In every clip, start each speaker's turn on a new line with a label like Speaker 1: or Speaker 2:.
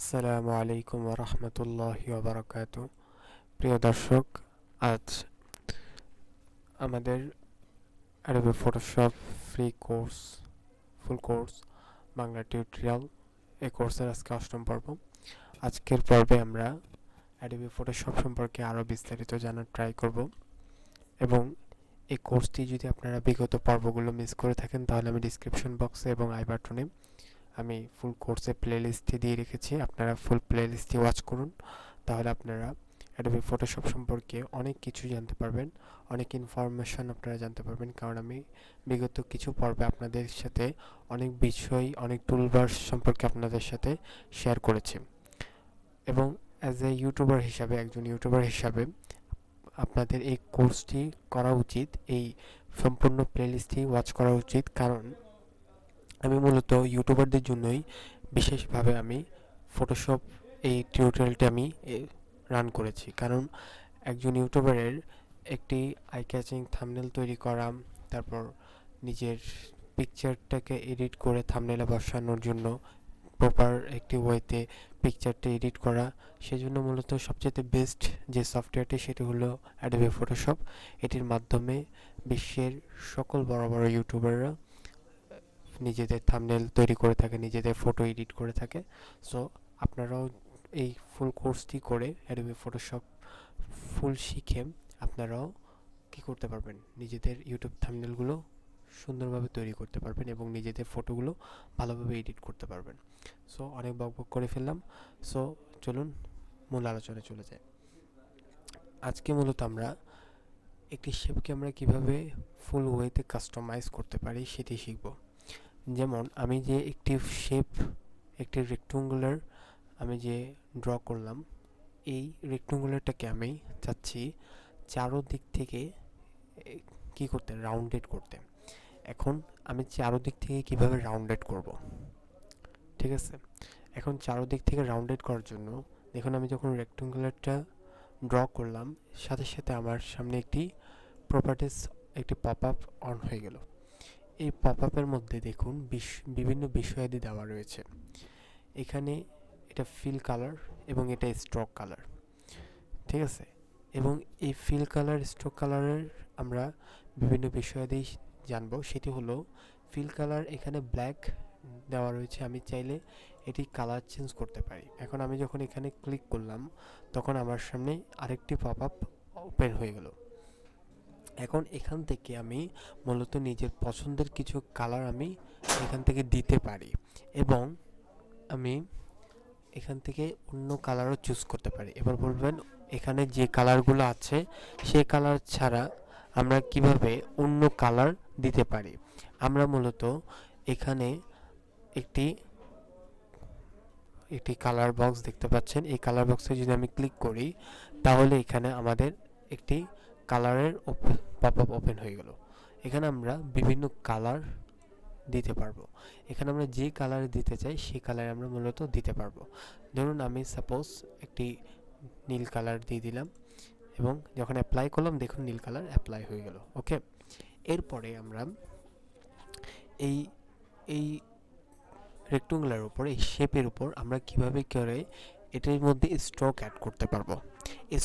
Speaker 1: আসসালামু আলাইকুম ওয়া রাহমাতুল্লাহি ওয়া বারাকাতুহু। প্রিয় দর্শক, আজ আমাদের Adobe Photoshop free course, full course Bangla tutorial এই কোর্সের আজকে অষ্টম পর্ব। আজকের পর্বে আমরা অ্যাডোবি ফটোশপ সম্পর্কে আরও বিস্তারিত জানার ট্রাই করব এবং এই কোর্সটি যদি আপনারা বিগত পর্বগুলো মিস করে থাকেন তাহলে আমি ডিসক্রিপশন বক্সে এবং আই বাটনে আমি ফুল কোর্সে প্লেলিস্টটি দিয়ে রেখেছি, আপনারা ফুল প্লেলিস্টটি ওয়াচ করুন। তাহলে আপনারা অ্যাডোবি ফটোশপ সম্পর্কে অনেক কিছু জানতে পারবেন, অনেক ইনফরমেশন আপনারা জানতে পারবেন, কারণ আমি বিগত কিছু পর্বে আপনাদের সাথে অনেক বিষয়, অনেক টুলবার সম্পর্কে আপনাদের সাথে শেয়ার করেছি। এবং অ্যাজ এ ইউটিউবার হিসাবে, একজন ইউটিউবার হিসাবে আপনাদের এই কোর্সটি করা উচিত, এই সম্পূর্ণ প্লেলিস্টটি ওয়াচ করা উচিত, কারণ আমি মূলত ইউটিউবারদের জন্যই বিশেষভাবে আমি ফটোশপ এই টিউটোরিয়ালটি আমি রান করেছি। কারণ একজন ইউটিউবারের একটি আই ক্যাচিং থাম্বনেল তৈরি করা, তারপর নিজের পিকচারটাকে এডিট করে থাম্বনেলে বসানোর জন্য প্রপার একটি ওয়েতে পিকচারটা এডিট করা, সেজন্য মূলত সবচেয়ে বেস্ট যে সফটওয়্যারটি সেটি হলো অ্যাডোবি ফটোশপ। এটির মাধ্যমে বিশ্বের সকল বড় বড় ইউটিউবাররা নিজেদের থাম্বনেল তৈরি করে থাকে, নিজেদের ফটো এডিট করে থাকে। সো আপনারাও এই ফুল কোর্সটি করে অ্যাডোবি ফটোশপ ফুল শিখে আপনারাও কী করতে পারবেন, নিজেদের ইউটিউব থাম্বনেলগুলো সুন্দরভাবে তৈরি করতে পারবেন এবং নিজেদের ফটোগুলো ভালোভাবে এডিট করতে পারবেন। সো অনেক বকবক করে ফেললাম। সো চলুন মূল আলোচনায় চলে যাই। আজকে মূলত আমরা একটি শেপকে আমরা কীভাবে ফুল ওয়েতে কাস্টমাইজ করতে পারি সেটি শিখব। যেমন আমি যে একটি শেপ, একটি রেক্ট্যাঙ্গুলার আমি যে ড্র করলাম, এই রেক্ট্যাঙ্গুলারটাকে আমি চাচ্ছি চারোদিক থেকে কি করতে, রাউন্ডেড করতে। এখন আমি চারোদিক থেকে কিভাবে রাউন্ডেড করব, ঠিক আছে? এখন চারোদিক থেকে রাউন্ডেড করার জন্য দেখুন, আমি যখন রেক্ট্যাঙ্গুলারটা ড্র করলাম সাথে সাথে আমার সামনে একটি প্রপার্টিস, একটি পপ আপ অন হয়ে গেল। এই পপ আপের মধ্যে দেখুন বিভিন্ন বিষয়াদি দেওয়া রয়েছে। এখানে এটা ফিল কালার এবং এটা স্ট্রোক কালার, ঠিক আছে? এবং এই ফিল কালার, স্ট্রোক কালারের আমরা বিভিন্ন বিষয়াদি জানবো। সেটি হলো ফিল কালার, এখানে ব্ল্যাক দেওয়া রয়েছে, আমি চাইলে এটি কালার চেঞ্জ করতে পারি। এখন আমি যখন এখানে ক্লিক করলাম তখন আমার সামনে আরেকটি পপ আপ ওপেন হয়ে গেল। এখন এখান থেকে আমি মূলত নিজের পছন্দের কিছু কালার আমি এখান থেকে দিতে পারি এবং আমি এখান থেকে অন্য কালারও চুজ করতে পারি। এবার বলবেন এখানে যে কালারগুলো আছে সেই কালার ছাড়া আমরা কিভাবে অন্য কালার দিতে পারি। আমরা মূলত এখানে একটি কালার বক্স দেখতে পাচ্ছেন। এই কালার বক্সে যদি আমি ক্লিক করি তাহলে এখানে আমাদের একটি কালারের পপ আপ ওপেন হয়ে গেল। এখানে আমরা বিভিন্ন কালার দিতে পারবো। এখানে আমরা যে কালার দিতে চাই সেই কালার আমরা মূলত দিতে পারবো। ধরুন আমি সাপোজ একটি নীল কালার দিয়ে দিলাম এবং যখন অ্যাপ্লাই করলাম দেখুন নীল কালার অ্যাপ্লাই হয়ে গেল। ওকে, এরপরে আমরা এই এই রেক্ট্যাঙ্গুলার উপর, এই শেপের উপর আমরা কিভাবে করে এটার মধ্যে স্ট্রোক অ্যাড করতে পারবো।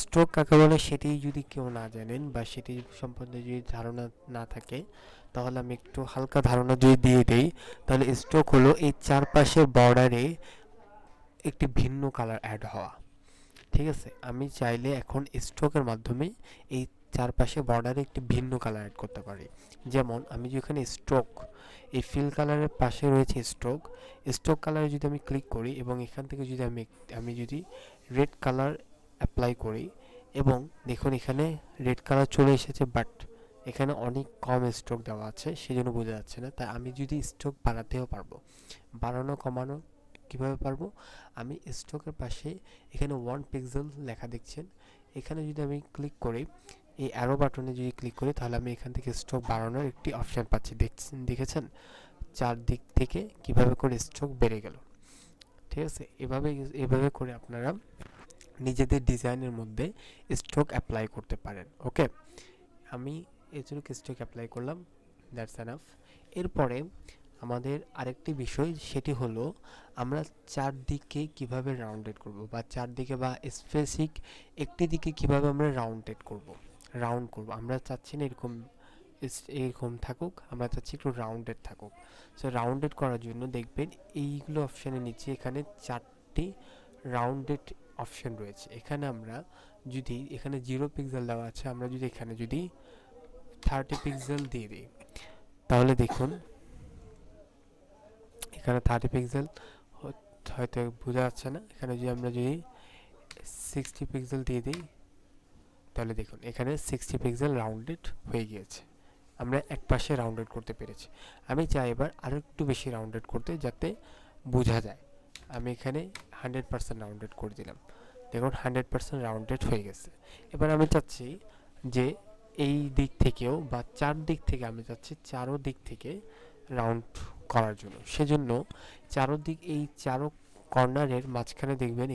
Speaker 1: স্ট্রোক কাকে বলে সেটি যদি কেউ না জানেন বা সেটি সম্বন্ধে যদি ধারণা না থাকে তাহলে আমি একটু হালকা ধারণা যদি দিয়ে দিই, তাহলে স্ট্রোক হলো এই চারপাশের বর্ডারে একটি ভিন্ন কালার অ্যাড হওয়া, ঠিক আছে? আমি চাইলে এখন স্ট্রোকের মাধ্যমে এই চারপাশে বর্ডারে একটি ভিন্ন কালার অ্যাড করতে পারি। যেমন আমি যেখানে স্ট্রোক, এই ফিল কালারের পাশে রয়েছে স্ট্রোক, স্ট্রোক কালারে যদি আমি ক্লিক করি এবং এখান থেকে যদি আমি যদি রেড কালার অ্যাপ্লাই করি এবং দেখুন এখানে রেড কালার চলে এসেছে, বাট এখানে অনেক কম স্ট্রোক দেওয়া আছে সেজন্য বোঝা যাচ্ছে না। তাই আমি যদি স্ট্রোক বাড়াতেও পারবো, বাড়ানো কমানো কীভাবে পারবো, আমি স্ট্রোকের পাশে এখানে 1 পিক্সেল লেখা দেখছেন, এখানে যদি আমি ক্লিক করি, এই অ্যারো বাটনে যদি ক্লিক করি তাহলে আমি এখান থেকে স্ট্রোক বাড়ানোর একটি অপশান পাচ্ছি। দেখেছেন চারদিক থেকে কিভাবে করে স্ট্রোক বেড়ে গেল, ঠিক আছে? এভাবে করে আপনারা নিজেদের ডিজাইনের মধ্যে স্ট্রোক অ্যাপ্লাই করতে পারেন। ওকে, আমি এর জন্য স্ট্রোক অ্যাপ্লাই করলাম, দ্যাটস এনাফ। এরপরে আমাদের আরেকটি বিষয়, সেটি হলো আমরা চারদিকে কিভাবে রাউন্ডেড করব, বা চারদিকে বা স্পেসিফিক একটি দিকে কিভাবে আমরা রাউন্ড করব। আমরা চাচ্ছি না এরকম থাকুক, আমরা চাচ্ছি একটু রাউন্ডেড থাকুক। সো রাউন্ডেড করার জন্য দেখবেন এইগুলো অপশানের নিচে এখানে চারটি রাউন্ডেড অপশান রয়েছে। এখানে আমরা যদি এখানে 0 পিক্সেল দেওয়া আছে, আমরা যদি এখানে 30 পিক্সেল দিয়ে দিই, তাহলে দেখুন এখানে 30 পিক্সেল হয়তো বোঝা যাচ্ছে না। এখানে আমরা যদি 60 পিক্সেল দিয়ে দিই, তাহলে দেখুন এখানে 60 পিক্সেল রাউন্ডেড হয়ে গিয়েছে। আমরা এক পাশে রাউন্ডেড করতে পেরেছি। আমি চাই এবার আরও একটু বেশি রাউন্ডেড করতে, যাতে বোঝা যায়। আমি এখানে 100% রাউন্ডেড করে দিলাম। দেখুন 100% রাউন্ডেড হয়ে গেছে। এবার আমি চাচ্ছি যে এই দিক থেকেও বা চারদিক থেকে আমি চাচ্ছি চারো দিক থেকে রাউন্ড করার জন্য। সেজন্য এই চারো কর্নারের মাঝখানে দেখবেন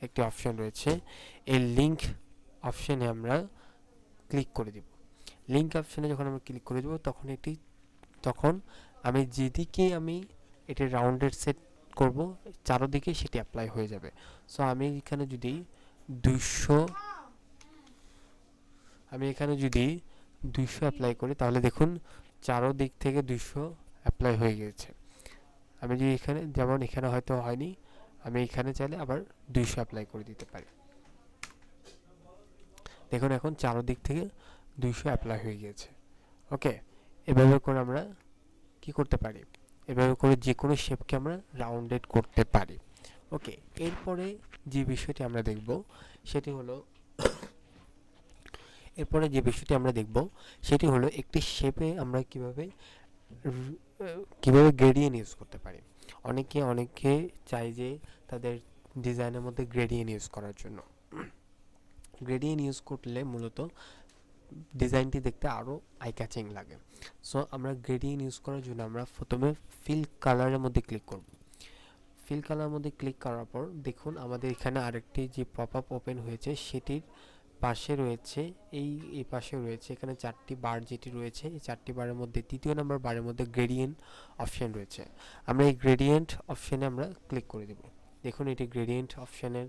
Speaker 1: একটি অপশন রয়েছে। এই লিঙ্ক অপশনে আমরা ক্লিক করে দিব। লিঙ্ক অপশনে যখন আমরা ক্লিক করে দেব, তখন আমি যেদিকে এটি রাউন্ডেড সেট করব, চারোদিকে সেটি অ্যাপ্লাই হয়ে যাবে। সো আমি এখানে যদি 200 অ্যাপ্লাই করি, তাহলে দেখুন চারোদিক থেকে 200 অ্যাপ্লাই হয়ে গেছে। আমি যদি এখানে হয়তো হয়নি, আমি এখানে চাইলে আবার 200 অ্যাপ্লাই করে দিতে পারি। দেখুন এখন চারোদিক থেকে 200 অ্যাপ্লাই হয়ে গিয়েছে। ওকে, এভাবে করে আমরা কি করতে পারি, এভাবে করে যে কোনো শেপকে আমরা রাউন্ডেড করতে পারি। ওকে, এরপরে যে বিষয়টি আমরা দেখব সেটি হলো একটি শেপে আমরা কিভাবে গ্রেডিয়েন্ট ইউজ করতে পারি। অনেকে চায় যে তাদের ডিজাইনের মধ্যে গ্রেডিয়েন্ট ইউজ করার জন্য। গ্রেডিয়েন্ট ইউজ করলে মূলত ডিজাইনটি দেখতে আরও আই ক্যাচিং লাগে। সো আমরা গ্রেডিয়েন্ট ইউজ করার জন্য আমরা প্রথমে ফিল কালারের মধ্যে ক্লিক করব। ফিল কালারের মধ্যে ক্লিক করার পর দেখুন আমাদের এখানে আরেকটি যে পপ আপ ওপেন হয়েছে, সেটির পাশে রয়েছে এই পাশে রয়েছে এখানে 4টি বার যেটি রয়েছে, এই 4টি বারের মধ্যে 3য় নম্বর বারের মধ্যে গ্রেডিয়েন্ট অপশন রয়েছে। আমরা এই গ্রেডিয়েন্ট অপশনে আমরা ক্লিক করে দেব। দেখুন এটি গ্রেডিয়েন্ট অপশনের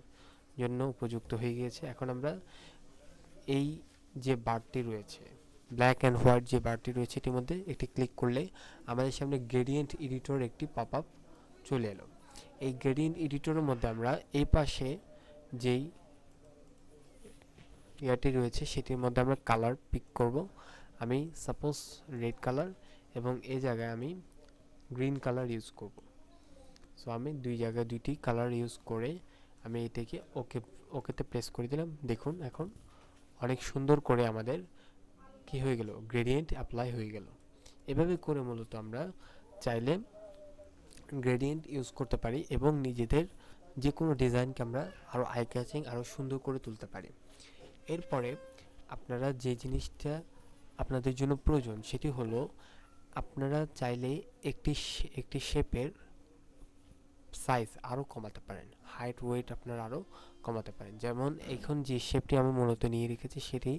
Speaker 1: জন্য উপযুক্ত হয়ে গিয়েছে। এখন আমরা এই যে বারটি রয়েছে, ব্ল্যাক অ্যান্ড হোয়াইট যে বারটি রয়েছে, এটির মধ্যে একটি ক্লিক করলে আমাদের সামনে গ্রেডিয়েন্ট এডিটর একটি পপ আপ চলে এলো। এই গ্রেডিয়েন্ট এডিটরের মধ্যে আমরা এই পাশে যেই ইয়াটি রয়েছে সেটির মধ্যে আমরা কালার পিক করব। আমি সাপোজ রেড কালার, এবং এই জায়গায় আমি গ্রিন কালার ইউজ করব। সো আমি দুই জায়গায় দুইটি কালার ইউজ করে আমি এটাকে ওকেতে প্রেস করে দিলাম। দেখুন এখন অনেক সুন্দর করে আমাদের কি হয়ে গেল, গ্রেডিয়েন্ট অ্যাপ্লাই হয়ে গেল। এভাবে করে মূলত আমরা চাইলে গ্রেডিয়েন্ট ইউজ করতে পারি এবং নিজেদের যে কোনো ডিজাইনকে আমরা আরও আই ক্যাচিং, আরও সুন্দর করে তুলতে পারি। এরপরে আপনারা যে জিনিসটা আপনাদের জন্য প্রয়োজন সেটি হলো আপনারা চাইলে একটি শেপের সাইজ আরও কমাতে পারেন, হাইট ওয়েট আপনারা আরও কমাতে পারেন। যেমন এখন যে শেপটি আমি মূলত নিয়ে রেখেছি সেটি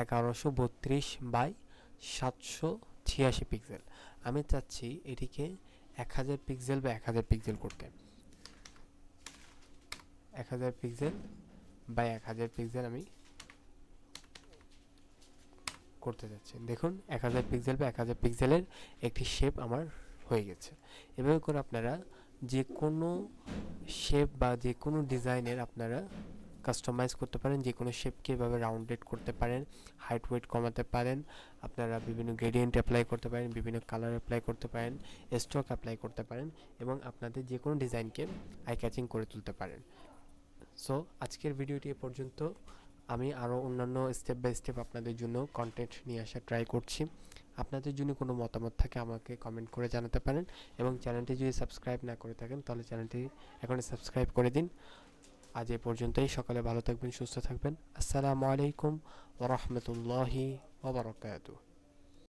Speaker 1: 1132 বাই 786 পিক্সেল। আমি চাচ্ছি এটিকে 1000 পিক্সেল বা 1000 পিক্সেল করতে। 1000 পিক্সেল বা 1000 পিক্সেল আমি করতে যাচ্ছি। দেখুন 1000 পিক্সেল বা 1000 পিক্সেলের একটি শেপ আমার হয়ে গেছে। এভাবে করে আপনারা যে কোনো শেপ বা যে কোনো ডিজাইনের আপনারা কাস্টমাইজ করতে পারেন। যে কোনো শেপকে এভাবে রাউন্ডেড করতে পারেন, হাইট ওয়েট কমাতে পারেন, আপনারা বিভিন্ন গ্রেডিয়েন্ট অ্যাপ্লাই করতে পারেন, বিভিন্ন কালার অ্যাপ্লাই করতে পারেন, স্ট্রোক অ্যাপ্লাই করতে পারেন, এবং আপনাদের যে কোনো ডিজাইনকে আই ক্যাচিং করে তুলতে পারেন। সো আজকের ভিডিওটি এ পর্যন্ত। আমি আরও অন্যান্য স্টেপ বাই স্টেপ আপনাদের জন্য কন্টেন্ট নিয়ে আসার ট্রাই করছি। আপনাদের জন্য কোনো মতামত থাকে আমাকে কমেন্ট করে জানাতে পারেন, এবং চ্যানেলটি যদি সাবস্ক্রাইব না করে থাকেন তাহলে চ্যানেলটি এখনই সাবস্ক্রাইব করে দিন। আজ এ পর্যন্তই। সকালে ভালো থাকবেন, সুস্থ থাকবেন। আসসালামু আলাইকুম ওয়া রাহমাতুল্লাহি ওয়া বারাকাতুহু।